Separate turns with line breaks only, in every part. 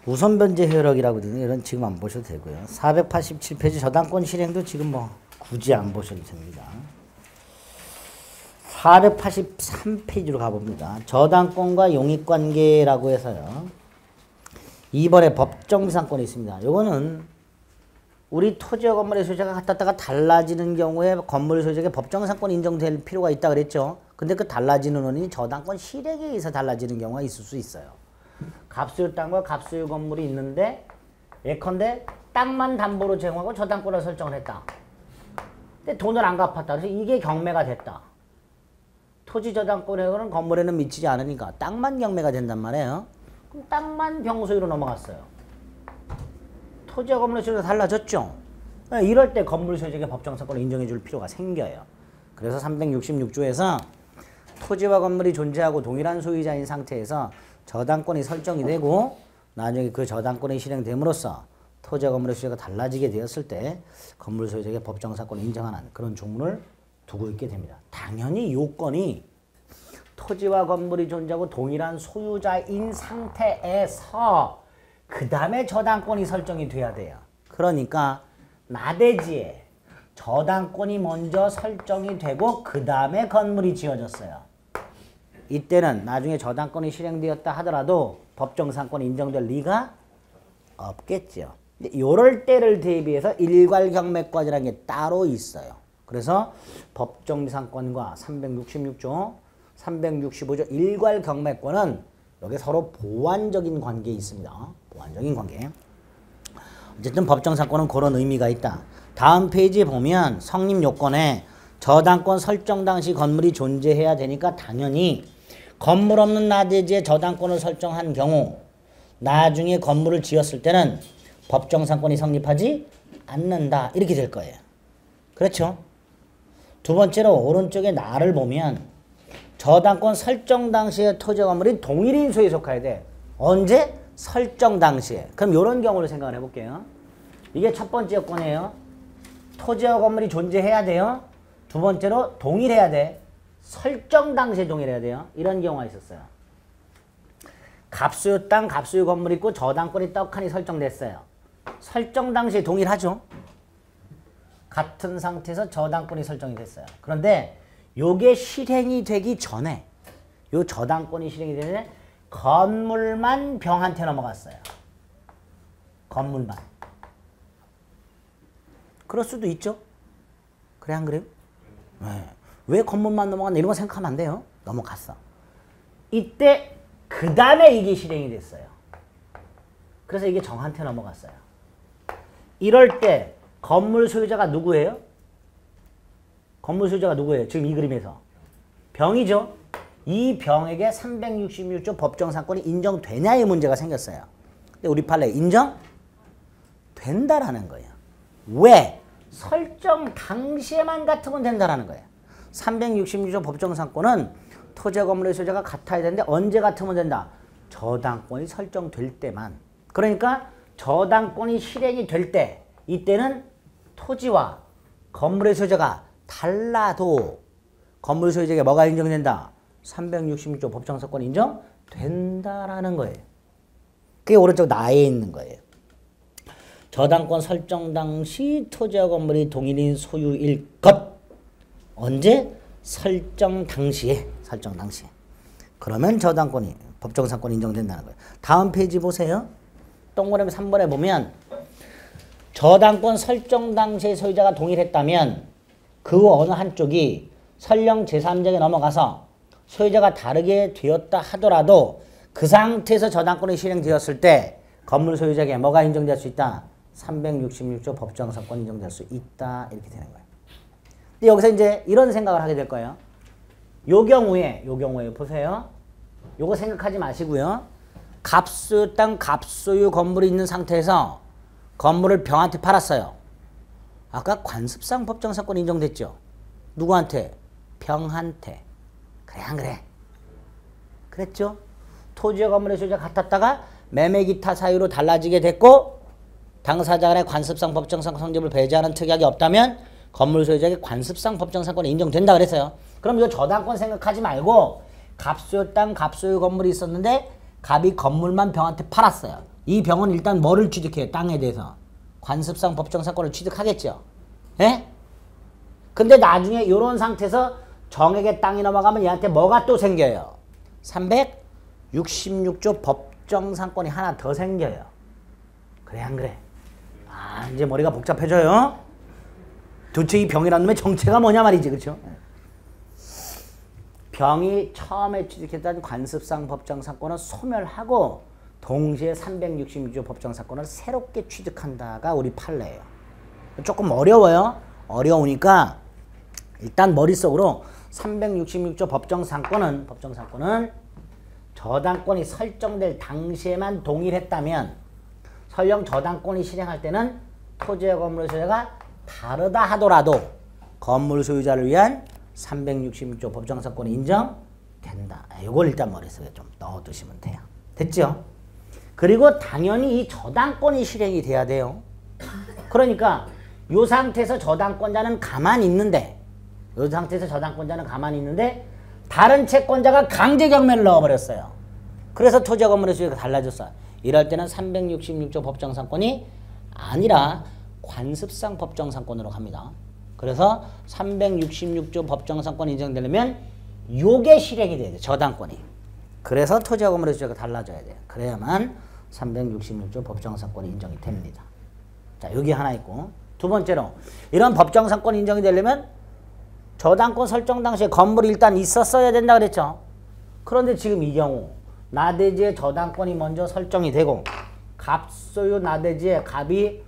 우선 변제 효력이라고 되는 이런 지금 안 보셔도 되고요. 487페이지 저당권 실행도 지금 뭐 굳이 안 보셔도 됩니다. 483페이지로 가봅니다. 저당권과 용익관계라고 해서요. 2번에 법정지상권이 있습니다. 요거는 우리 토지와 건물의 소유자가 갖다가 달라지는 경우에 건물 소유자에게 법정상권이 인정될 필요가 있다 그랬죠. 근데 그 달라지는 원인이 저당권 실행에 의해서 달라지는 경우가 있을 수 있어요. 갑소유 땅과 갑소유 건물이 있는데 예컨대 땅만 담보로 제공하고 저당권을 설정을 했다. 근데 돈을 안 갚았다. 그래서 이게 경매가 됐다. 토지 저당권에는 건물에는 미치지 않으니까 땅만 경매가 된단 말이에요. 그럼 땅만 병소유로 넘어갔어요. 토지와 건물의 소유가 달라졌죠. 이럴 때 건물 소유자에게 법정상권을 인정해 줄 필요가 생겨요. 그래서 366조에서 토지와 건물이 존재하고 동일한 소유자인 상태에서 저당권이 설정이 되고 나중에 그 저당권이 실행됨으로써 토지와 건물의 소유가 달라지게 되었을 때 건물 소유자에게 법정상권을 인정하는 그런 조문을 두고 있게 됩니다. 당연히 요건이 토지와 건물이 존재하고 동일한 소유자인 상태에서 그 다음에 저당권이 설정이 돼야 돼요. 그러니까 나대지에 저당권이 먼저 설정이 되고 그 다음에 건물이 지어졌어요. 이때는 나중에 저당권이 실행되었다 하더라도 법정상권이 인정될 리가 없겠죠. 근데 이럴 때를 대비해서 일괄경매권이라는 게 따로 있어요. 그래서 법정상권과 366조, 365조 일괄경매권은 여기 서로 보완적인 관계에 있습니다. 보완적인 관계. 어쨌든 법정상권은 그런 의미가 있다. 다음 페이지에 보면 성립요건에 저당권 설정 당시 건물이 존재해야 되니까 당연히 건물 없는 나대지에 저당권을 설정한 경우 나중에 건물을 지었을 때는 법정상권이 성립하지 않는다. 이렇게 될 거예요. 그렇죠? 두 번째로 오른쪽에 나를 보면 저당권 설정 당시에 토지 건물이 동일인 소유에 속해야 돼. 언제? 설정 당시에. 그럼 이런 경우를 생각을 해볼게요. 이게 첫 번째 요건이에요. 토지와 건물이 존재해야 돼요. 두 번째로 동일해야 돼. 설정 당시에 동일해야 돼요. 이런 경우가 있었어요. 갑소유 땅, 갑소유 건물이 있고 저당권이 떡하니 설정됐어요. 설정 당시에 동일하죠. 같은 상태에서 저당권이 설정이 됐어요. 그런데 요게 실행이 되기 전에 요 저당권이 실행이 되기 전에 건물만 병한테 넘어갔어요. 건물만. 그럴 수도 있죠. 그래 안 그래요? 네. 왜 건물만 넘어갔나 이런 거 생각하면 안 돼요. 넘어갔어. 이때 그 다음에 이게 실행이 됐어요. 그래서 이게 정한테 넘어갔어요. 이럴 때 건물 소유자가 누구예요? 건물 소유자가 누구예요? 지금 이 그림에서. 병이죠. 이 병에게 366조 법정상권이 인정되냐의 문제가 생겼어요. 근데 우리 판례 인정된다라는 거예요. 왜? 설정 당시에만 같으면 된다라는 거예요. 366조 법정상권은 토지와 건물의 소유자가 같아야 되는데 언제 같으면 된다? 저당권이 설정될 때만. 그러니까 저당권이 실행이 될 때 이때는 토지와 건물의 소유자가 달라도 건물 소유자에게 뭐가 인정된다? 366조 법정상권 인정된다라는 거예요. 그게 오른쪽 나에 있는 거예요. 저당권 설정 당시 토지와 건물이 동일인 소유일 것. 언제? 설정 당시에. 설정 당시에. 그러면 저당권이 법정상권이 인정된다는 거예요. 다음 페이지 보세요. 동그라미 3번에 보면 저당권 설정 당시의 소유자가 동일했다면 그 어느 한쪽이 설령 제3자에게 넘어가서 소유자가 다르게 되었다 하더라도 그 상태에서 저당권이 실행되었을 때 건물 소유자에게 뭐가 인정될 수 있다? 366조 법정상권 인정될 수 있다. 이렇게 되는 거예요. 근데 여기서 이제 이런 생각을 하게 될 거예요. 요 경우에 보세요. 요거 생각하지 마시고요. 갑소유 땅, 갑소유 건물이 있는 상태에서 건물을 병한테 팔았어요. 아까 관습상 법정상권 인정됐죠? 누구한테? 병한테. 그래 안 그래? 그랬죠? 토지와 건물의 소유자가 같았다가 매매 기타 사유로 달라지게 됐고 당사자 간의 관습상 법정상 성립을 배제하는 특약이 없다면 건물 소유자에게 관습상 법정상권이 인정된다 그랬어요. 그럼 이거 저당권 생각하지 말고 갑소유 땅, 갑소유 건물이 있었는데 갑이 건물만 병한테 팔았어요. 이 병은 일단 뭐를 취득해요? 땅에 대해서. 관습상 법정상권을 취득하겠죠. 예? 근데 나중에 이런 상태에서 정액의 땅이 넘어가면 얘한테 뭐가 또 생겨요? 366조 법정상권이 하나 더 생겨요. 그래 안 그래? 아 이제 머리가 복잡해져요. 도대체 이 병이라는 놈의 정체가 뭐냐 말이지. 그렇죠? 병이 처음에 취득했던 관습상 법정상권은 소멸하고 동시에 366조 법정상권을 새롭게 취득한다가 우리 판례예요. 조금 어려워요. 어려우니까 일단 머릿속으로 366조 법정상권은 저당권이 설정될 당시에만 동일했다면 설령 저당권이 실행할 때는 토지와 건물 소유자가 다르다 하더라도 건물 소유자를 위한 366조 법정상권이 인정된다. 이걸 일단 머릿속에 좀 넣어두시면 돼요. 됐죠? 그리고 당연히 이 저당권이 실행이 돼야 돼요. 그러니까 이 상태에서 저당권자는 가만히 있는데 다른 채권자가 강제 경매를 넣어버렸어요. 그래서 토지와 건물의 소유가 달라졌어요. 이럴 때는 366조 법정상권이 아니라 관습상 법정상권으로 갑니다. 그래서 366조 법정상권이 인정되려면 요게 실행이 돼야 돼. 저당권이. 그래서 토지와 건물의 소유가 달라져야 돼요. 그래야만 366조 법정상권이 인정이 됩니다. 자, 여기 하나 있고 두 번째로 이런 법정상권이 인정이 되려면 저당권 설정 당시에 건물이 일단 있었어야 된다 그랬죠. 그런데 지금 이 경우 나대지의 저당권이 먼저 설정이 되고 갑소유 나대지의 갑이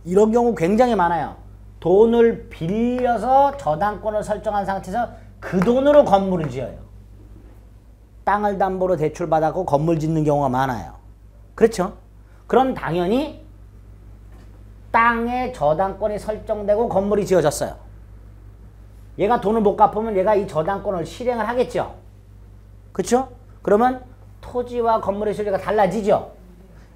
이런 경우 굉장히 많아요. 돈을 빌려서 저당권을 설정한 상태에서 그 돈으로 건물을 지어요. 땅을 담보로 대출받았고 건물 짓는 경우가 많아요. 그렇죠? 그럼 당연히 땅에 저당권이 설정되고 건물이 지어졌어요. 얘가 돈을 못 갚으면 얘가 이 저당권을 실행을 하겠죠. 그렇죠? 그러면 토지와 건물의 소유자가 달라지죠.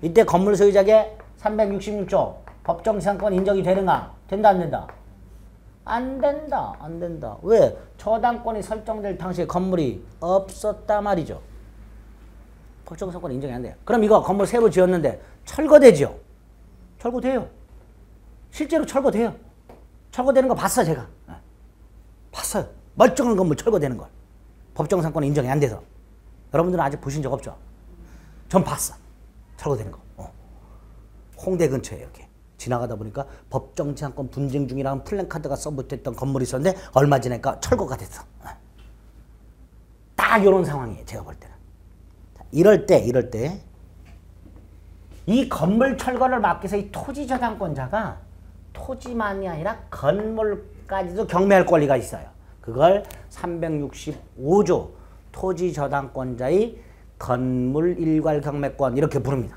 이때 건물 소유자에게 366조 법정상권 인정이 되는가? 된다 안 된다? 안 된다. 안 된다. 왜? 저당권이 설정될 당시에 건물이 없었다 말이죠. 법정상권 인정이 안 돼요. 그럼 이거 건물 새로 지었는데 철거되죠? 철거돼요. 실제로 철거돼요. 철거되는 거 봤어 제가. 봤어요. 멀쩡한 건물 철거되는 걸. 법정상권 인정이 안 돼서. 여러분들은 아직 보신 적 없죠? 전 봤어. 철거되는 거. 홍대 근처에 이렇게 지나가다 보니까 법정상권 분쟁 중이라는 플랜카드가 써붙었던 건물이 있었는데 얼마 지나니까 철거가 됐어. 딱 이런 상황이에요. 제가 볼 때는. 이럴 때 이 건물 철거를 막기 위해서 이 토지 저당권자가 토지만이 아니라 건물까지도 경매할 권리가 있어요. 그걸 365조 토지 저당권자의 건물 일괄 경매권 이렇게 부릅니다.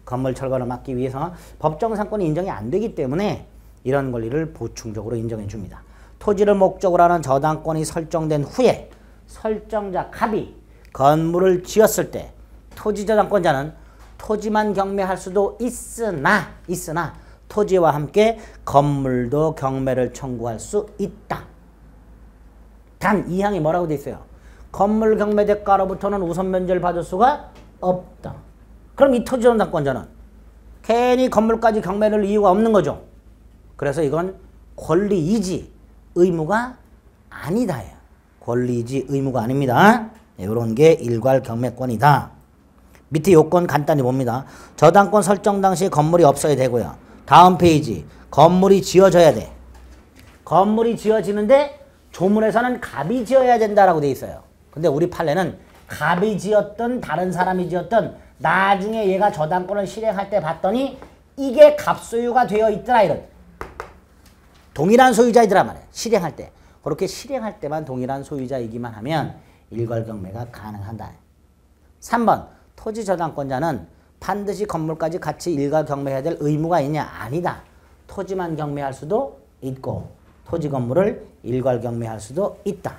건물 철거를 막기 위해서 법정상권이 인정이 안 되기 때문에 이런 권리를 보충적으로 인정해 줍니다. 토지를 목적으로 하는 저당권이 설정된 후에 설정자 갑이 건물을 지었을 때 토지 저당권자는 토지만 경매할 수도 있으나 토지와 함께 건물도 경매를 청구할 수 있다. 단 이 항이 뭐라고 돼 있어요? 건물 경매 대가로부터는 우선 면제를 받을 수가 없다. 그럼 이 토지 저당권자는 괜히 건물까지 경매를 이유가 없는 거죠. 그래서 이건 권리이지 의무가 아니다. 권리이지 의무가 아닙니다. 이런 게 일괄 경매권이다. 밑에 요건 간단히 봅니다. 저당권 설정 당시에 건물이 없어야 되고요. 다음 페이지 건물이 지어져야 돼. 건물이 지어지는데 조문에서는 갑이 지어야 된다라고 돼 있어요. 근데 우리 판례는 갑이 지었든 다른 사람이 지었든 나중에 얘가 저당권을 실행할 때 봤더니 이게 갑소유가 되어 있더라 이런. 동일한 소유자이더라 말이야. 실행할 때. 그렇게 실행할 때만 동일한 소유자이기만 하면 일괄 경매가 가능하다. 3번 토지 저당권자는 반드시 건물까지 같이 일괄 경매해야 될 의무가 있냐? 아니다. 토지만 경매할 수도 있고 토지 건물을 일괄 경매할 수도 있다.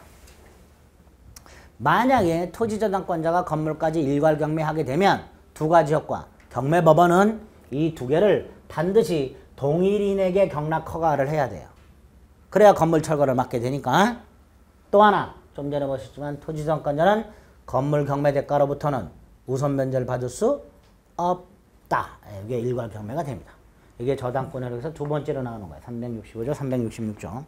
만약에 토지 저당권자가 건물까지 일괄 경매하게 되면 두 가지 효과. 경매법원은 이 두 개를 반드시 동일인에게 경락 허가를 해야 돼요. 그래야 건물 철거를 막게 되니까. 또 하나 좀 전에 보셨지만 토지 저당권자는 건물 경매 대가로부터는 우선 면제를 받을 수 없다. 없다. 이게 일괄경매가 됩니다. 이게 저당권으로 해서 두 번째로 나오는 거예요. 365조, 366조.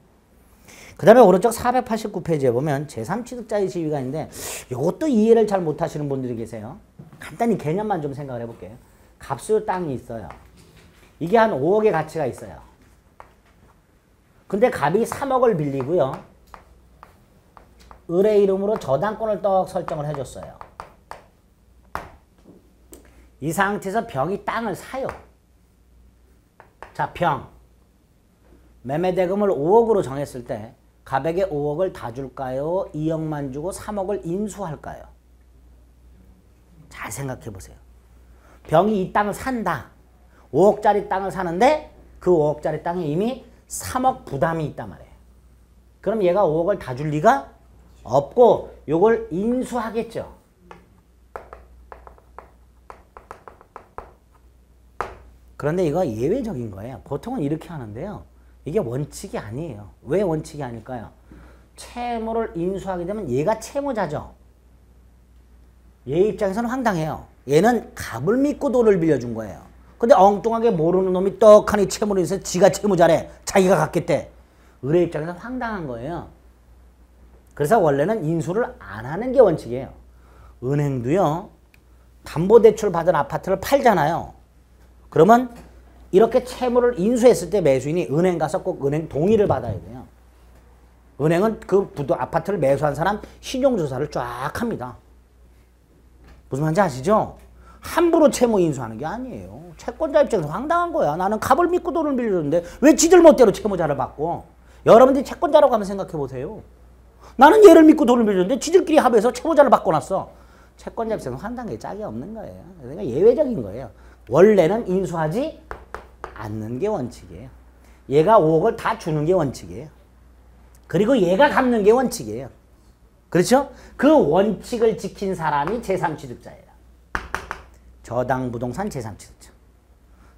그 다음에 오른쪽 489페이지에 보면 제3취득자의 지위가 있는데 이것도 이해를 잘 못하시는 분들이 계세요. 간단히 개념만 좀 생각을 해볼게요. 갑수 땅이 있어요. 이게 한 5억의 가치가 있어요. 근데 갑이 3억을 빌리고요. 을의 이름으로 저당권을 떡 설정을 해줬어요. 이 상태에서 병이 땅을 사요. 자, 병. 매매대금을 5억으로 정했을 때 갑에게 5억을 다 줄까요? 2억만 주고 3억을 인수할까요? 잘 생각해 보세요. 병이 이 땅을 산다. 5억짜리 땅을 사는데 그 5억짜리 땅에 이미 3억 부담이 있단 말이에요. 그럼 얘가 5억을 다 줄 리가 없고 요걸 인수하겠죠. 그런데 이거 예외적인 거예요. 보통은 이렇게 하는데요. 이게 원칙이 아니에요. 왜 원칙이 아닐까요? 채무를 인수하게 되면 얘가 채무자죠. 얘 입장에서는 황당해요. 얘는 갑을 믿고 돈을 빌려준 거예요. 근데 엉뚱하게 모르는 놈이 떡하니 채무를 인수해서 지가 채무자래. 자기가 갖겠대. 을의 입장에서는 황당한 거예요. 그래서 원래는 인수를 안 하는 게 원칙이에요. 은행도요. 담보대출 받은 아파트를 팔잖아요. 그러면 이렇게 채무를 인수했을 때 매수인이 은행 가서 꼭 은행 동의를 받아야 돼요. 은행은 그 아파트를 매수한 사람 신용조사를 쫙 합니다. 무슨 말인지 아시죠? 함부로 채무 인수하는 게 아니에요. 채권자 입장에서 황당한 거야. 나는 갑을 믿고 돈을 빌려줬는데 왜 지들 멋대로 채무자를 받고. 여러분들이 채권자라고 한번 생각해 보세요. 나는 얘를 믿고 돈을 빌려줬는데 지들끼리 합해서 채무자를 바꿔놨어. 채권자 입장에서 황당하게 짝이 없는 거예요. 그러니까 예외적인 거예요. 원래는 인수하지 않는 게 원칙이에요. 얘가 5억을 다 주는 게 원칙이에요. 그리고 얘가 갚는 게 원칙이에요. 그렇죠? 그 원칙을 지킨 사람이 제3취득자예요. 저당부동산 제3취득자.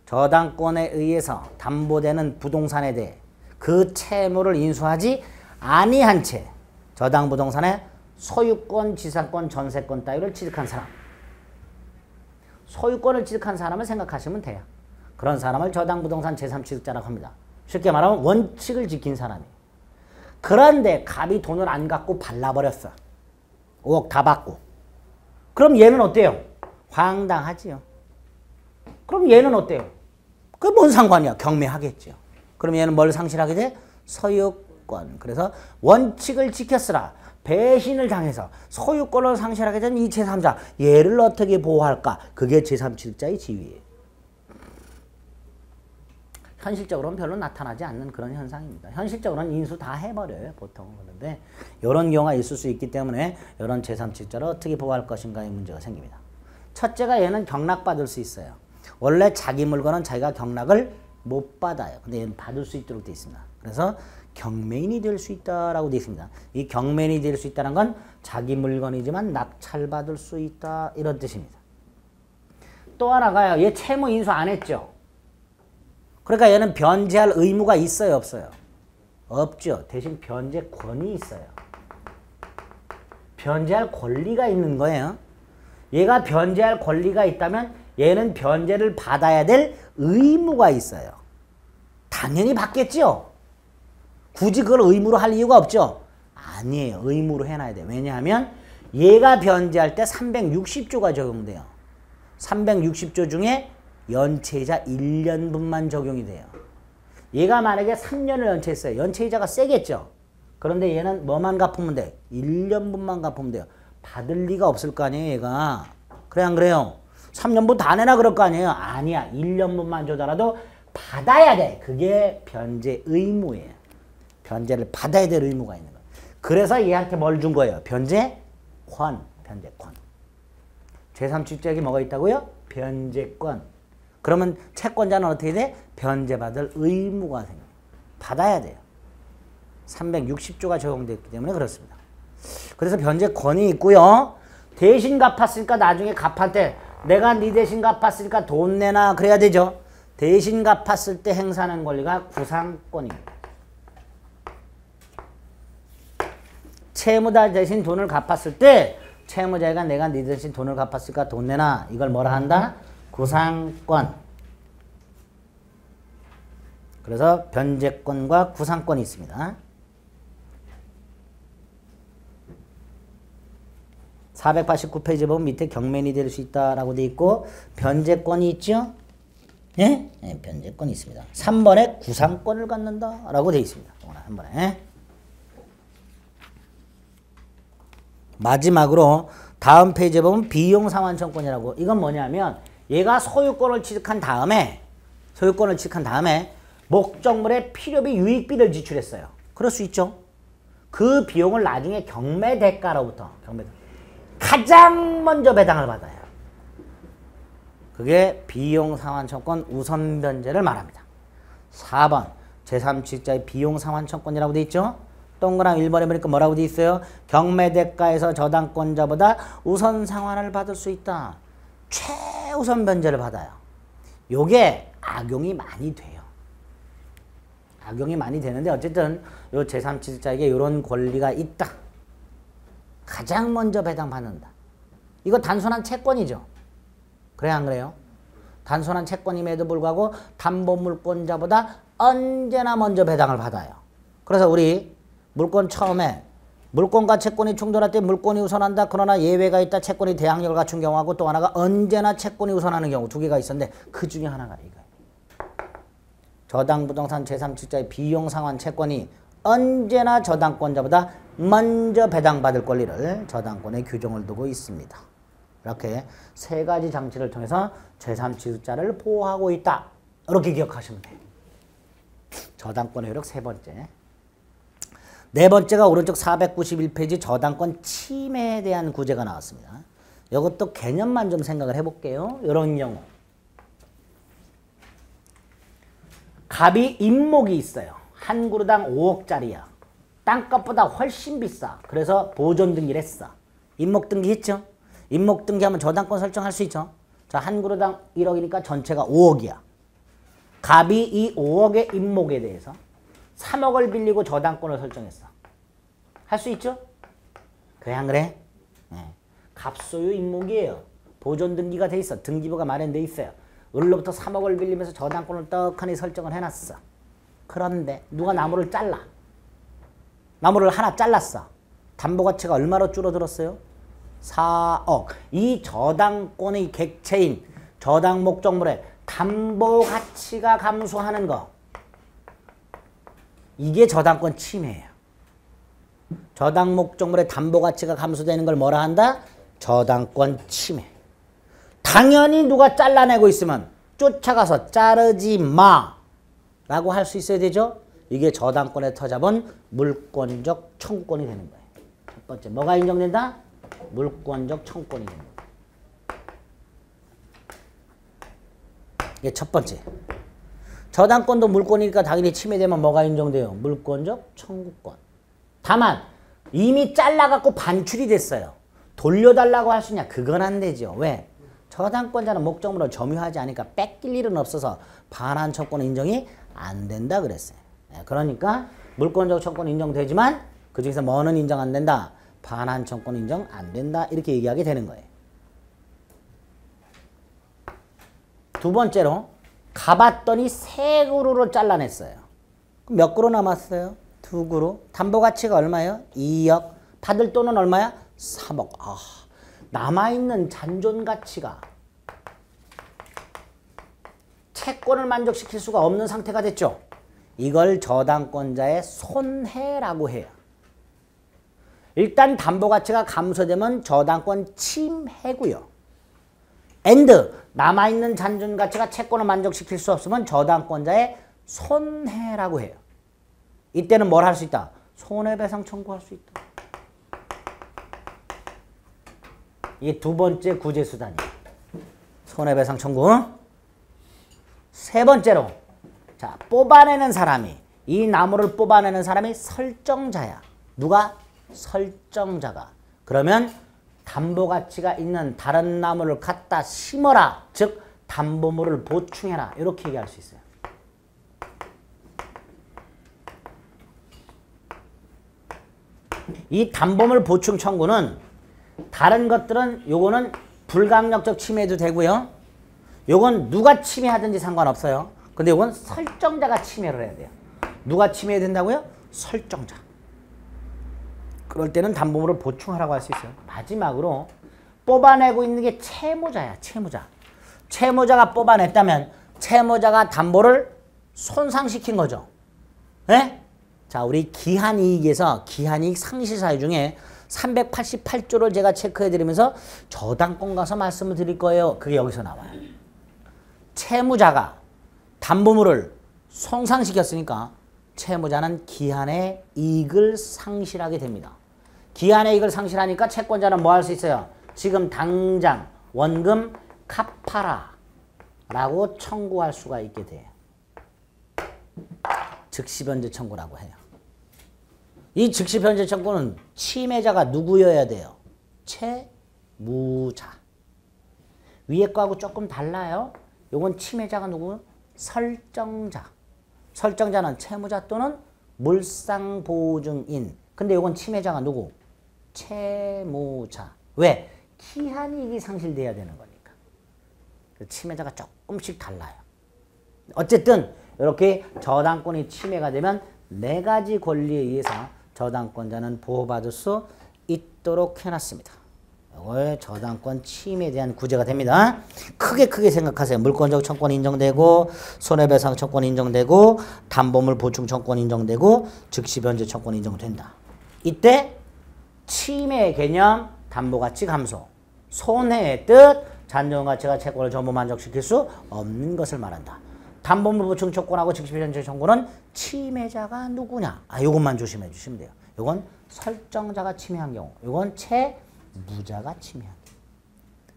저당권에 의해서 담보되는 부동산에 대해 그 채무를 인수하지 아니한 채 저당부동산의 소유권, 지상권, 전세권 따위를 취득한 사람. 소유권을 취득한 사람을 생각하시면 돼요. 그런 사람을 저당부동산 제3취득자라고 합니다. 쉽게 말하면 원칙을 지킨 사람이에요. 그런데 갑이 돈을 안 갖고 발라버렸어. 5억 다 받고. 그럼 얘는 어때요? 황당하지요. 그럼 얘는 어때요? 그게 뭔 상관이야? 경매하겠죠. 그럼 얘는 뭘 상실하게 돼? 소유권. 그래서 원칙을 지켰으나 배신을 당해서 소유권을 상실하게 된 이 제3자. 얘를 어떻게 보호할까? 그게 제3취득자의 지위예요. 현실적으로는 별로 나타나지 않는 그런 현상입니다. 현실적으로는 인수 다 해버려요. 보통은. 그런데 이런 경우가 있을 수 있기 때문에 이런 제3취득자를 어떻게 보호할 것인가의 문제가 생깁니다. 첫째가 얘는 경락받을 수 있어요. 원래 자기 물건은 자기가 경락을 못 받아요. 근데 얘는 받을 수 있도록 되어 있습니다. 그래서 경매인이 될 수 있다라고 되어 있습니다. 이 경매인이 될 수 있다는 건 자기 물건이지만 낙찰받을 수 있다 이런 뜻입니다. 또 하나가요. 얘 채무 인수 안 했죠. 그러니까 얘는 변제할 의무가 있어요, 없어요? 없죠. 대신 변제권이 있어요. 변제할 권리가 있는 거예요. 얘가 변제할 권리가 있다면 얘는 변제를 받아야 될 의무가 있어요. 당연히 받겠죠. 굳이 그걸 의무로 할 이유가 없죠. 아니에요. 의무로 해놔야 돼요. 왜냐하면 얘가 변제할 때 360조가 적용돼요. 360조 중에 연체이자 1년분만 적용이 돼요. 얘가 만약에 3년을 연체했어요. 연체이자가 세겠죠. 그런데 얘는 뭐만 갚으면 돼? 1년분만 갚으면 돼요. 받을 리가 없을 거 아니에요, 얘가. 그래, 안 그래요? 3년분 다 내나 그럴 거 아니에요? 아니야. 1년분만 줘더라도 받아야 돼. 그게 변제 의무예요. 변제를 받아야 될 의무가 있는 거예요. 그래서 얘한테 뭘 준 거예요? 변제권. 변제권. 제3취득자에게 뭐가 있다고요? 변제권. 그러면 채권자는 어떻게 돼? 변제받을 의무가 생겨요. 받아야 돼요. 360조가 적용됐기 때문에 그렇습니다. 그래서 변제권이 있고요. 대신 갚았으니까 나중에 갚한테 내가 네 대신 갚았으니까 돈 내나 그래야 되죠. 대신 갚았을 때 행사하는 권리가 구상권입니다. 채무자 대신 돈을 갚았을 때 채무자가 내가 네 대신 돈을 갚았으니까 돈 내나 이걸 뭐라 한다? 구상권. 그래서 변제권과 구상권이 있습니다. 489페이지 보면 밑에 경매인이 될 수 있다라고 되어 있고 변제권이 있죠? 예? 네, 변제권이 있습니다. 3번에 구상권을 갖는다라고 되어 있습니다. 한 번에. 마지막으로 다음 페이지에 보면 비용상환청권이라고. 이건 뭐냐면 얘가 소유권을 취득한 다음에 목적물의 필요비 유익비를 지출했어요. 그럴 수 있죠. 그 비용을 나중에 경매대가로부터 가장 먼저 배당을 받아요. 그게 비용상환청권 우선변제를 말합니다. 4번 제3취득자의 비용상환청권이라고 돼 있죠. 동그랑 1번에 보니까 뭐라고 돼 있어요? 경매대가에서 저당권자보다 우선 상환을 받을 수 있다. 최우선 변제를 받아요. 요게 악용이 많이 돼요. 악용이 많이 되는데 어쨌든 요 제3취득자에게 이런 권리가 있다. 가장 먼저 배당받는다. 이거 단순한 채권이죠. 그래 안 그래요? 단순한 채권임에도 불구하고 담보물권자보다 언제나 먼저 배당을 받아요. 그래서 우리 물권 처음에 물권과 채권이 충돌할 때 물권이 우선한다. 그러나 예외가 있다. 채권이 대항력을 갖춘 경우하고 또 하나가 언제나 채권이 우선하는 경우 두 개가 있었는데 그 중에 하나가 이거예요. 저당부동산 제3취득자의 비용상환 채권이 언제나 저당권자보다 먼저 배당받을 권리를 저당권에 규정을 두고 있습니다. 이렇게 세 가지 장치를 통해서 제3취득자를 보호하고 있다. 이렇게 기억하시면 돼요. 저당권의 효력 세 번째. 네 번째가 오른쪽 491페이지 저당권 침해에 대한 구제가 나왔습니다. 이것도 개념만 좀 생각을 해볼게요. 이런 경우. 갑이 임목이 있어요. 한 그루당 5억짜리야. 땅값보다 훨씬 비싸. 그래서 보존 등기를 했어. 임목 등기 했죠? 임목 등기하면 저당권 설정할 수 있죠? 자, 한 그루당 1억이니까 전체가 5억이야. 갑이 이 5억의 임목에 대해서 3억을 빌리고 저당권을 설정했어. 할 수 있죠? 그래 안 그래? 네. 갑소유 임목이에요. 보존 등기가 돼 있어. 등기부가 마련돼 있어요. 을로부터 3억을 빌리면서 저당권을 떡하니 설정을 해놨어. 그런데 누가 나무를 잘라. 나무를 하나 잘랐어. 담보가치가 얼마로 줄어들었어요? 4억. 이 저당권의 객체인 저당 목적물의 담보가치가 감소하는 거. 이게 저당권 침해예요. 저당 목적물의 담보가치가 감소되는 걸 뭐라 한다? 저당권 침해. 당연히 누가 잘라내고 있으면 쫓아가서 자르지 마 라고 할 수 있어야 되죠. 이게 저당권에 터잡은 물권적 청구권이 되는 거예요. 첫 번째 뭐가 인정된다? 물권적 청구권이 되는 거예요. 이게 첫 번째. 저당권도 물권이니까 당연히 침해되면 뭐가 인정돼요? 물권적 청구권. 다만 이미 잘라갖고 반출이 됐어요. 돌려달라고 할 수 있냐? 그건 안 되죠. 왜? 저당권자는 목적물을 점유하지 않으니까 뺏길 일은 없어서 반환 청구권 인정이 안 된다 그랬어요. 그러니까 물권적 청구권 인정되지만 그중에서 뭐는 인정 안 된다? 반환 청구권 인정 안 된다. 이렇게 얘기하게 되는 거예요. 두 번째로 가봤더니 세 그루로 잘라냈어요. 그럼 몇 그루 남았어요? 두 그루. 담보가치가 얼마예요? 2억. 받을 돈은 얼마야? 3억. 아, 남아있는 잔존가치가 채권을 만족시킬 수가 없는 상태가 됐죠. 이걸 저당권자의 손해라고 해요. 일단 담보가치가 감소되면 저당권 침해고요. 엔드 남아있는 잔존가치가 채권을 만족시킬 수 없으면 저당권자의 손해라고 해요. 이때는 뭘 할 수 있다? 손해배상 청구할 수 있다. 이게 두 번째 구제수단이에요. 손해배상 청구. 세 번째로 자 뽑아내는 사람이 이 나무를 뽑아내는 사람이 설정자야. 누가? 설정자가. 그러면 담보가치가 있는 다른 나무를 갖다 심어라. 즉 담보물을 보충해라. 이렇게 얘기할 수 있어요. 이 담보물 보충 청구는 다른 것들은 요거는 불강력적 침해도 되고요. 요건 누가 침해하든지 상관없어요. 근데 요건 설정자가 침해를 해야 돼요. 누가 침해해야 된다고요? 설정자. 그럴 때는 담보물을 보충하라고 할 수 있어요. 마지막으로 뽑아내고 있는 게 채무자야. 채무자. 채무자가 뽑아냈다면 채무자가 담보를 손상시킨 거죠. 네? 자, 우리 기한이익에서 기한이익 상실사유 중에 388조를 제가 체크해드리면서 저당권 가서 말씀을 드릴 거예요. 그게 여기서 나와요. 채무자가 담보물을 손상시켰으니까 채무자는 기한의 이익을 상실하게 됩니다. 기한의 이익을 상실하니까 채권자는 뭐 할 수 있어요? 지금 당장 원금 갚아라 라고 청구할 수가 있게 돼요. 즉시변제 청구라고 해요. 이 즉시변제 청구는 침해자가 누구여야 돼요? 채무자. 위에 거하고 조금 달라요. 요건 침해자가 누구? 설정자. 설정자는 채무자 또는 물상보증인. 근데 요건 침해자가 누구? 채무자. 왜? 기한이익이 상실돼야 되는 거니까. 침해자가 조금씩 달라요. 어쨌든 이렇게 저당권이 침해가 되면 4가지 권리에 의해서 저당권자는 보호받을 수 있도록 해놨습니다. 이걸 저당권 침해에 대한 구제가 됩니다. 크게 생각하세요. 물권적 청권이 인정되고 손해배상 청권이 인정되고 담보물 보충 청권이 인정되고 즉시변제 청권이 인정된다. 이때 침해의 개념, 담보가치 감소, 손해의 뜻, 잔존가치가 채권을 전부 만족시킬 수 없는 것을 말한다. 담보물 보충 청권하고 즉시변제 청권은 침해자가 누구냐? 요것만 조심해 주시면 돼요. 요건 설정자가 침해한 경우, 요건 채무자가 침해한 경우.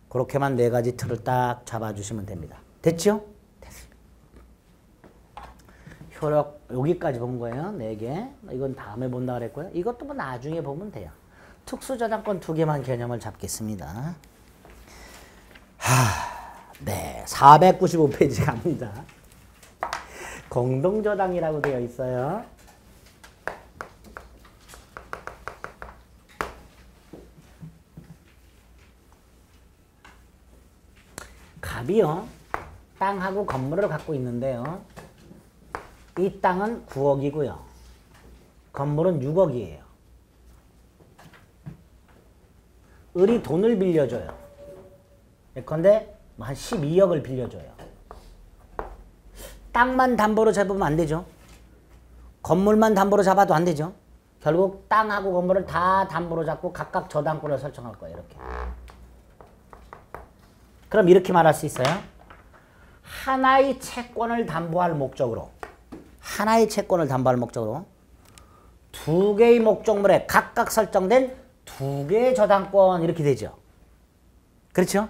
그렇게만 4가지 틀을 딱 잡아주시면 됩니다. 됐죠? 됐습니다. 효력 여기까지 본 거예요. 4개. 이건 다음에 본다 그랬고요. 이것도 뭐 나중에 보면 돼요. 특수저당권 2개만 개념을 잡겠습니다. 네, 495페이지 갑니다. 공동저당이라고 되어 있어요. 갑이요, 땅하고 건물을 갖고 있는데요. 이 땅은 9억이고요. 건물은 6억이에요. 을이 돈을 빌려줘요. 예컨대 한 12억을 빌려줘요. 땅만 담보로 잡으면 안 되죠. 건물만 담보로 잡아도 안 되죠. 결국 땅하고 건물을 다 담보로 잡고 각각 저당권을 설정할 거예요. 이렇게. 그럼 이렇게 말할 수 있어요. 하나의 채권을 담보할 목적으로, 하나의 채권을 담보할 목적으로 2개의 목적물에 각각 설정된 2개의 저당권, 이렇게 되죠. 그렇죠?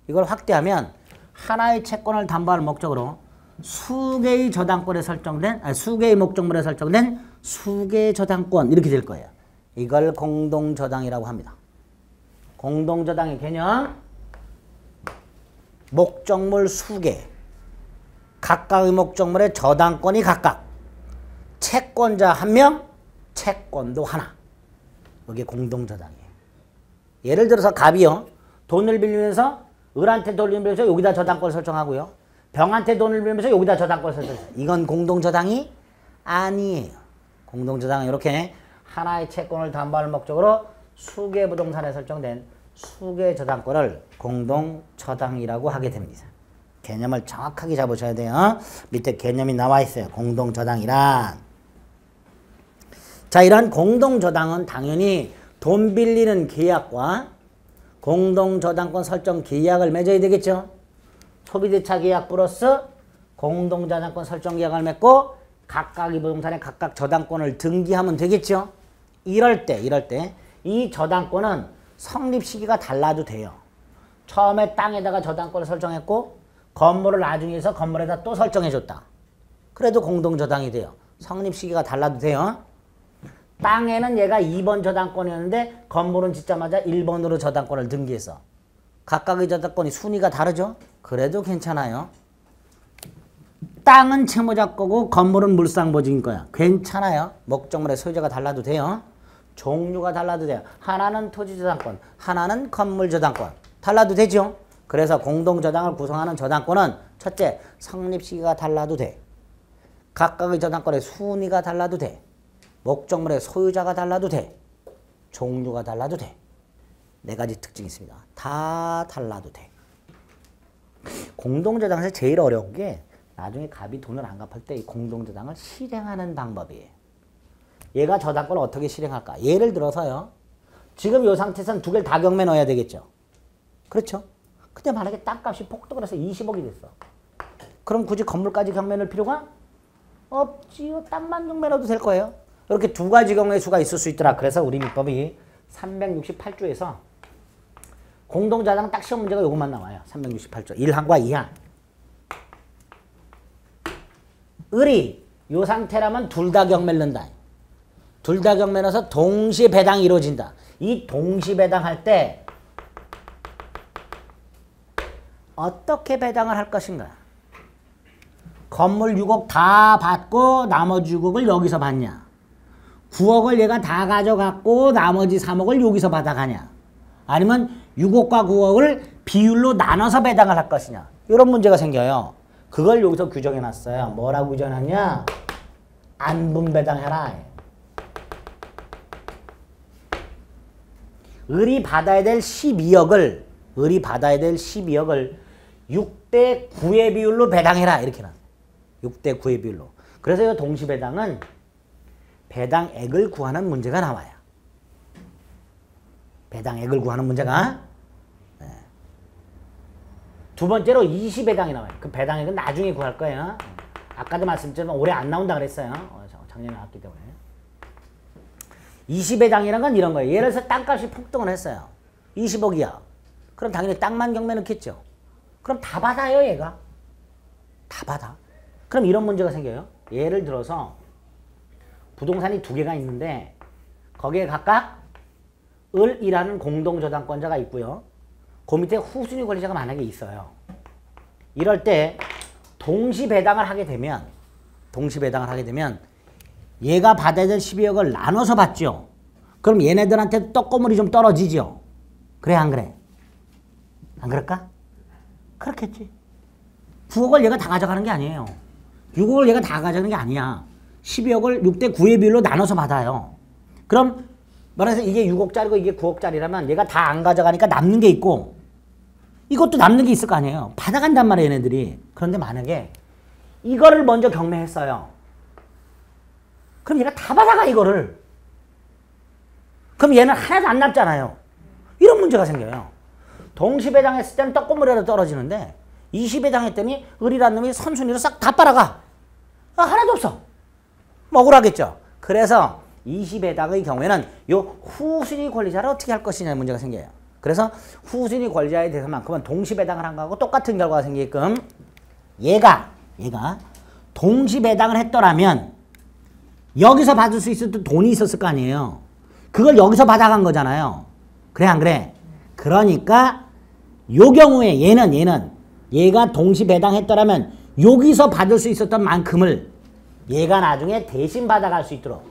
이걸 확대하면 하나의 채권을 담보할 목적으로 수개의 저당권에 설정된, 수개의 목적물에 설정된 수개의 저당권, 이렇게 될 거예요. 이걸 공동저당이라고 합니다. 공동저당의 개념, 목적물 수개, 각각의 목적물의 저당권이 각각, 채권자 1명, 채권도 하나. 이게 공동저당이에요. 예를 들어서 갑이요, 돈을 빌리면서 을한테 돈을 빌려서 여기다 저당권을 설정하고요, 병한테 돈을 빌리면서 여기다 저당권을 설정해요. 이건 공동저당이 아니에요. 공동저당은 이렇게 하나의 채권을 담보할 목적으로 수개 부동산에 설정된 수개 저당권을 공동저당이라고 하게 됩니다. 개념을 정확하게 잡으셔야 돼요. 밑에 개념이 나와 있어요. 공동저당이란. 자, 이런 공동저당은 당연히 돈 빌리는 계약과 공동저당권 설정 계약을 맺어야 되겠죠. 소비대차 계약 플러스 공동저당권 설정 계약을 맺고 각각의 부동산에 각각 저당권을 등기하면 되겠죠. 이럴 때 이 저당권은 성립 시기가 달라도 돼요. 처음에 땅에다가 저당권을 설정했고 건물을 나중에 해서 건물에다 또 설정해줬다. 그래도 공동저당이 돼요. 성립 시기가 달라도 돼요. 땅에는 얘가 2번 저당권이었는데 건물은 짓자마자 1번으로 저당권을 등기해서 각각의 저당권이 순위가 다르죠? 그래도 괜찮아요. 땅은 채무자 거고 건물은 물상보증인 거야. 괜찮아요. 목적물의 소유자가 달라도 돼요. 종류가 달라도 돼요. 하나는 토지저당권, 하나는 건물저당권. 달라도 되죠? 그래서 공동저당을 구성하는 저당권은 첫째, 성립 시기가 달라도 돼. 각각의 저당권의 순위가 달라도 돼. 목적물의 소유자가 달라도 돼. 종류가 달라도 돼. 네 가지 특징이 있습니다. 다 달라도 돼. 공동저당에서 제일 어려운 게 나중에 갑이 돈을 안 갚을 때 이 공동저당을 실행하는 방법이에요. 얘가 저당권을 어떻게 실행할까? 예를 들어서요. 지금 이 상태에서는 두 개를 다 경매 넣어야 되겠죠. 그렇죠? 근데 만약에 땅값이 폭등을 해서 20억이 됐어. 그럼 굳이 건물까지 경매 넣을 필요가 없지요. 땅만 경매 넣어도 될 거예요. 이렇게 두 가지 경우의 수가 있을 수 있더라. 그래서 우리 민법이 368조에서 공동저당 딱 시험 문제가 요것만 나와요. 368조 1항과 2항. 을이 요 상태라면 둘 다 경매를 넣는다. 둘 다 경매 넣어서 동시에 배당이 이루어진다. 이 동시 배당할 때 어떻게 배당을 할 것인가? 건물 6억 다 받고 나머지 6억을 여기서 받냐? 9억을 얘가 다 가져갔고 나머지 3억을 여기서 받아가냐? 아니면 6억과 9억을 비율로 나눠서 배당을 할 것이냐? 이런 문제가 생겨요. 그걸 여기서 규정해놨어요. 뭐라고 규정해놨냐? 안분배당해라. 을이 받아야 될 12억을 6대 9의 비율로 배당해라. 이렇게 놨어요. 6대 9의 비율로. 그래서 이 동시배당은 배당액을 구하는 문제가 나와요. 배당액을 구하는 문제가. 네. 두 번째로 20배당이 나와요. 그 배당액은 나중에 구할 거예요. 아까도 말씀드렸지만 올해 안 나온다 그랬어요. 작년에 나왔기 때문에. 20배당이란 건 이런 거예요. 예를 들어서 땅값이 폭등을 했어요. 20억이야. 그럼 당연히 땅만 경매 넣겠죠. 그럼 다 받아요, 얘가. 다 받아. 그럼 이런 문제가 생겨요. 예를 들어서 부동산이 두 개가 있는데 거기에 각각 을이라는 공동저당권자가 있고요. 그 밑에 후순위 권리자가 만약에 있어요. 이럴 때 동시배당을 하게 되면 얘가 받아야 될 12억을 나눠서 받죠. 그럼 얘네들한테 떡고물이 좀 떨어지죠. 그래 안 그래? 안 그럴까? 그렇겠지. 9억을 얘가 다 가져가는 게 아니에요. 6억을 얘가 다 가져가는 게 아니야. 12억을 6대 9의 비율로 나눠서 받아요. 그럼 말해서 이게 6억짜리고 이게 9억짜리라면 얘가 다 안 가져가니까 남는 게 있고 이것도 남는 게 있을 거 아니에요. 받아간단 말이에요, 얘네들이. 그런데 만약에 이거를 먼저 경매했어요. 그럼 얘가 다 받아가, 이거를. 그럼 얘는 하나도 안 남잖아요. 이런 문제가 생겨요. 동시배당했을 때는 떡고물이라도 떨어지는데 20배당했더니 을이라는 놈이 선순위로 싹 다 빨아가. 하나도 없어. 억울하겠죠. 그래서 20배당의 경우에는 요 후순위 권리자를 어떻게 할 것이냐 문제가 생겨요. 그래서 후순위 권리자에 대해서만큼은 동시배당을 한 거하고 똑같은 결과가 생기게끔 얘가 동시배당을 했더라면 여기서 받을 수 있었던 돈이 있었을 거 아니에요. 그걸 여기서 받아간 거잖아요. 그래 안 그래? 그러니까 요 경우에 얘가 동시배당했더라면 여기서 받을 수 있었던 만큼을 얘가 나중에 대신 받아갈 수 있도록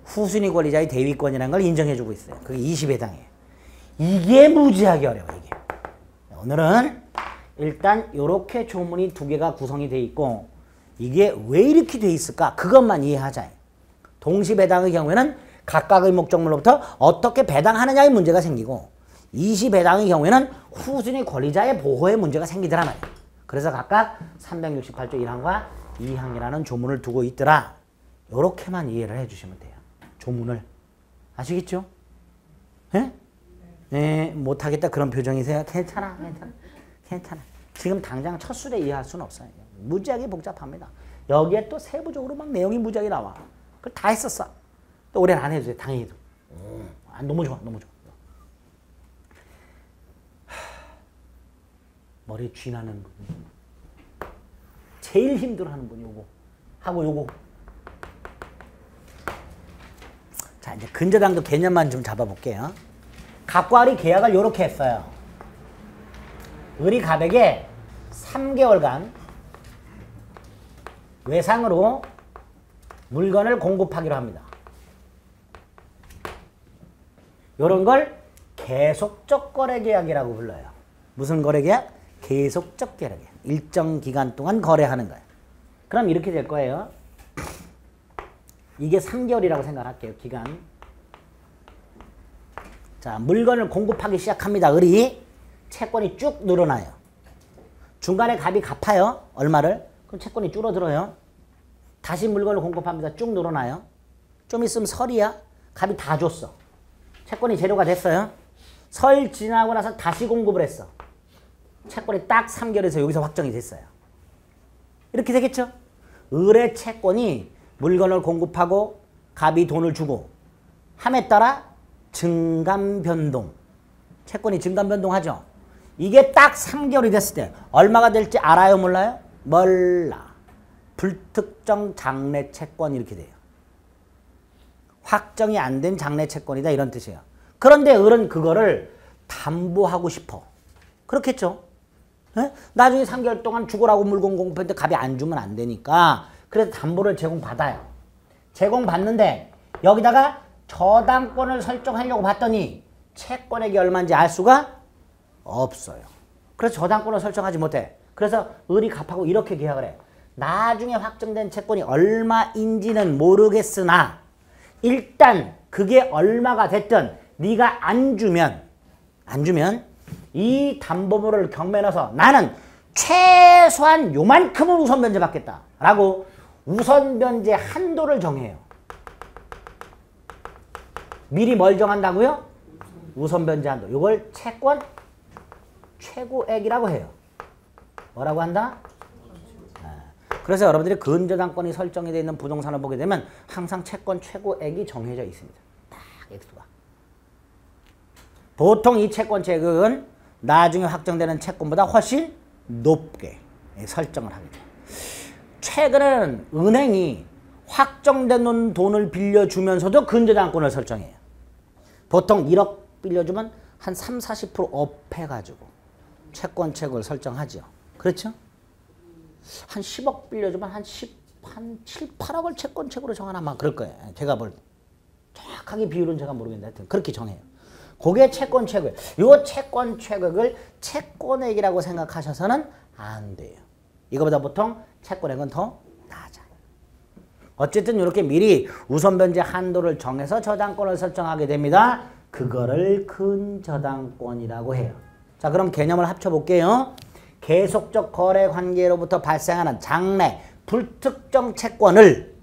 후순위 권리자의 대위권이라는 걸 인정해주고 있어요. 그게 20배당이에요. 이게 무지하게 어려워요. 이게. 오늘은 일단 이렇게 조문이 두 개가 구성이 돼 있고 이게 왜 이렇게 돼 있을까? 그것만 이해하자. 동시배당의 경우에는 각각의 목적물로부터 어떻게 배당하느냐의 문제가 생기고 20배당의 경우에는 후순위 권리자의 보호에 문제가 생기더라 말이에요. 그래서 각각 368조 1항과 2항이라는 조문을 두고 있더라. 이렇게만 이해를 해주시면 돼요. 조문을. 아시겠죠? 예? 네, 못하겠다 그런 표정이세요? 괜찮아. 지금 당장 첫 술에 이해할 수는 없어요. 무지하게 복잡합니다. 여기에 또 세부적으로 막 내용이 무지하게 나와. 그걸 다 했었어. 또 올해는 안 해도 돼. 당연히도. 너무 좋아. 머리에 쥐나는 분. 제일 힘들어하는 분이 요거. 하고 요거. 자, 이제 근저당도 개념만 좀 잡아볼게요. 갑과 을이 계약을 요렇게 했어요. 을이 갑에게 3개월간 외상으로 물건을 공급하기로 합니다. 요런 걸 계속적 거래 계약이라고 불러요. 무슨 거래계약? 계속적 거래계약. 일정 기간 동안 거래하는 거예요. 그럼 이렇게 될 거예요. 이게 3개월이라고 생각할게요. 기간. 자, 물건을 공급하기 시작합니다. 을이. 채권이 쭉 늘어나요. 중간에 갑이 갚아요. 얼마를? 그럼 채권이 줄어들어요. 다시 물건을 공급합니다. 쭉 늘어나요. 좀 있으면 설이야. 갑이 다 줬어. 채권이 재료가 됐어요. 설 지나고 나서 다시 공급을 했어. 채권이 딱 3개월에서 여기서 확정이 됐어요. 이렇게 되겠죠? 을의 채권이 물건을 공급하고 갑이 돈을 주고 함에 따라 증감 변동. 채권이 증감 변동하죠. 이게 딱 3개월이 됐을 때 얼마가 될지 알아요? 몰라요? 몰라. 불특정 장래 채권 이렇게 돼요. 확정이 안 된 장래 채권이다 이런 뜻이에요. 그런데 을은 그거를 담보하고 싶어. 그렇겠죠? 에? 나중에 3개월 동안 죽으라고 물건 공급했는데 갑이 안 주면 안 되니까 그래서 담보를 제공받아요. 제공받는데 여기다가 저당권을 설정하려고 봤더니 채권액이 얼마인지 알 수가 없어요. 그래서 저당권을 설정하지 못해. 그래서 을이 갚하고 이렇게 계약을 해. 나중에 확정된 채권이 얼마인지는 모르겠으나 일단 그게 얼마가 됐든 네가 안 주면 이 담보물을 경매에 넣어서 나는 최소한 요만큼은 우선변제 받겠다 라고 우선변제 한도를 정해요. 미리 뭘 정한다고요? 우선변제 한도. 이걸 채권 최고액이라고 해요. 뭐라고 한다? 그래서 여러분들이 근저당권이 설정이 되어 있는 부동산을 보게 되면 항상 채권 최고액이 정해져 있습니다. 딱 액수가. 보통 이 채권 최고액은 나중에 확정되는 채권보다 훨씬 높게 설정을 하게 돼요. 최근에는 은행이 확정된 돈을 빌려주면서도 근저당권을 설정해요. 보통 1억 빌려주면 한 3, 40% 업해가지고 채권 최고를 설정하죠. 그렇죠? 한 10억 빌려주면 한 7, 8억을 채권 최고로 정하나 막 그럴 거예요. 제가 정확하게 비율은 제가 모르겠는데 하여튼 그렇게 정해요. 그게 채권 최고액. 이 채권 최고액을 채권액이라고 생각하셔서는 안 돼요. 이거보다 보통 채권액은 더 낮아요. 어쨌든 이렇게 미리 우선변제 한도를 정해서 저당권을 설정하게 됩니다. 그거를 근저당권이라고 해요. 자, 그럼 개념을 합쳐볼게요. 계속적 거래 관계로부터 발생하는 장래 불특정 채권을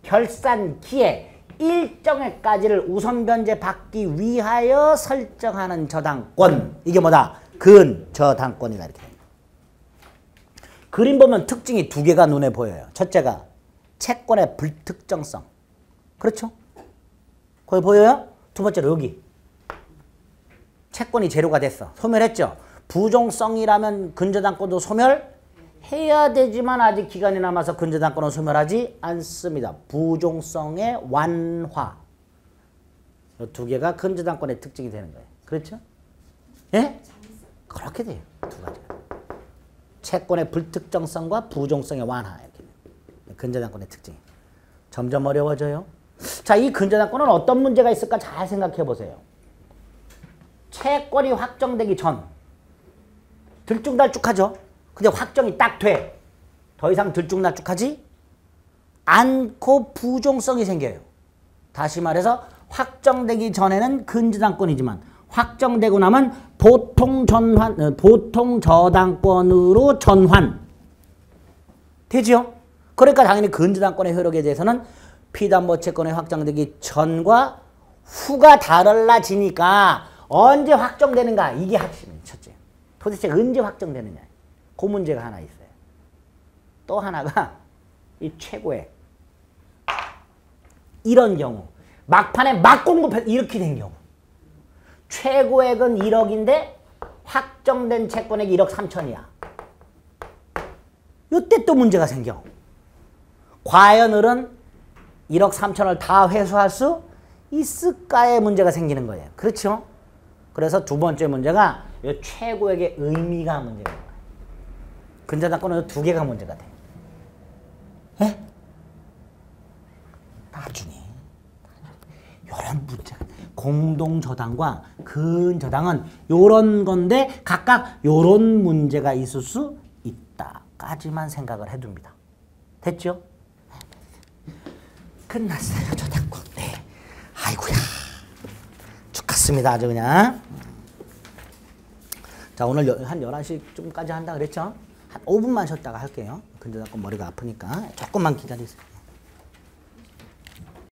결산기에 일정액까지를 우선변제 받기 위하여 설정하는 저당권. 이게 뭐다? 근저당권이다. 이렇게. 그림 보면 특징이 두 개가 눈에 보여요. 첫째가 채권의 불특정성. 그렇죠? 거기 보여요? 두 번째로 여기. 채권이 재료가 됐어. 소멸했죠? 부종성이라면 근저당권도 소멸해야 되지만 아직 기간이 남아서 근저당권은 소멸하지 않습니다. 부종성의 완화. 이 두 개가 근저당권의 특징이 되는 거예요. 그렇죠? 예? 그렇게 돼요. 두 가지가. 채권의 불특정성과 부종성의 완화. 이렇게. 근저당권의 특징. 점점 어려워져요. 자, 이 근저당권은 어떤 문제가 있을까 잘 생각해 보세요. 채권이 확정되기 전 들쭉날쭉하죠. 근데 확정이 딱 돼. 더 이상 들쭉날쭉하지 않고 부종성이 생겨요. 다시 말해서 확정되기 전에는 근저당권이지만 확정되고 나면 보통 저당권으로 전환 되죠. 그러니까 당연히 근저당권의 효력에 대해서는 피담보채권이 확정되기 전과 후가 달라지니까 언제 확정되는가 이게 핵심이에요. 첫째. 도대체 언제 확정되느냐. 그 문제가 하나 있어요. 또 하나가 이 최고액. 이런 경우. 막판에 막 공급해서 이렇게 된 경우. 최고액은 1억인데 확정된 채권액이 1억 3천이야. 이때 또 문제가 생겨. 과연 을은 1억 3천을 다 회수할 수 있을까의 문제가 생기는 거예요. 그렇죠? 그래서 두 번째 문제가 이 최고액의 의미가 문제가 돼요. 근저당권은 두 개가 문제가 돼요. 예? 나중에 이런 문제가 공동저당과 근저당은 요런 건데 각각 요런 문제가 있을 수 있다까지만 생각을 해둡니다. 됐죠? 끝났어요. 저당권. 네. 아이고야. 죽겠습니다. 아주 그냥. 자, 오늘 한 11시쯤까지 한다 그랬죠? 한 5분만 쉬었다가 할게요. 근저당권 머리가 아프니까 조금만 기다리세요.